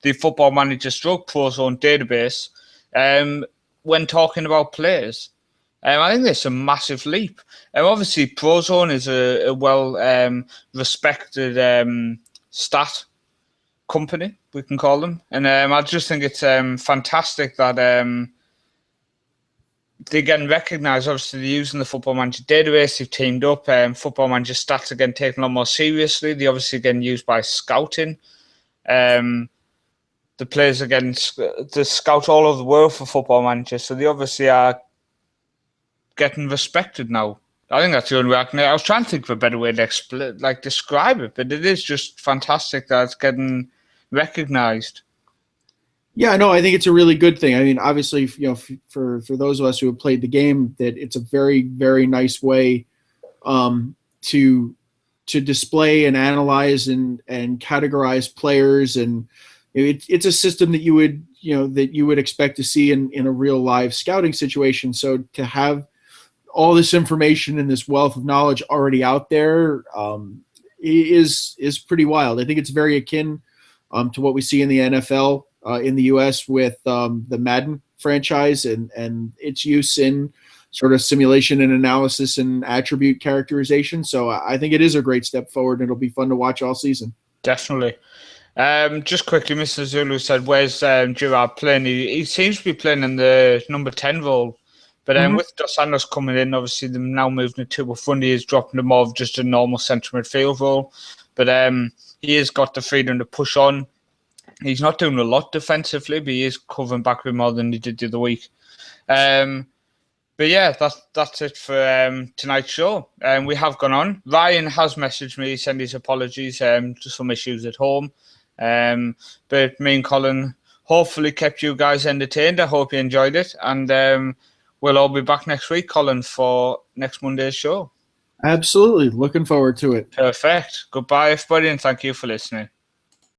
the Football Manager stroke Prozone database when talking about players. I think there's a massive leap. Obviously, Prozone is a well-respected stat company, we can call them. And I just think it's fantastic that they're getting recognised. Obviously, they're using the Football Manager database. They've teamed up. Football Manager stats are getting taken a lot more seriously. They're obviously getting used by scouting. The players are getting to scout all over the world for Football Manager. So they obviously are getting respected now. I think that's the only way I was trying to think of a better way to describe it, but it is just fantastic that it's getting recognised. Yeah, no, I think it's a really good thing. I mean, obviously, for those of us who have played the game, that it's a very, very nice way to display and analyze and categorize players, and it's a system that you would expect to see in a real live scouting situation. So to have all this information and this wealth of knowledge already out there is pretty wild. I think it's very akin to what we see in the NFL in the U.S. with the Madden franchise and its use in sort of simulation and analysis and attribute characterization. So I think it is a great step forward, and it'll be fun to watch all season. Definitely. Just quickly, Mr. Zulu said, where's Gerard playing? He seems to be playing in the number 10 role. But with Dos Santos coming in, obviously they're now moving to Buffon. He is dropping them more of just a normal centre midfield role. But he has got the freedom to push on. He's not doing a lot defensively, but he is covering back a bit more than he did the other week. But yeah, that's it for tonight's show. We have gone on. Ryan has messaged me, sent his apologies to some issues at home. But me and Colin hopefully kept you guys entertained. I hope you enjoyed it. And we'll all be back next week, Colin, for next Monday's show. Absolutely. Looking forward to it. Perfect. Goodbye, everybody, and thank you for listening.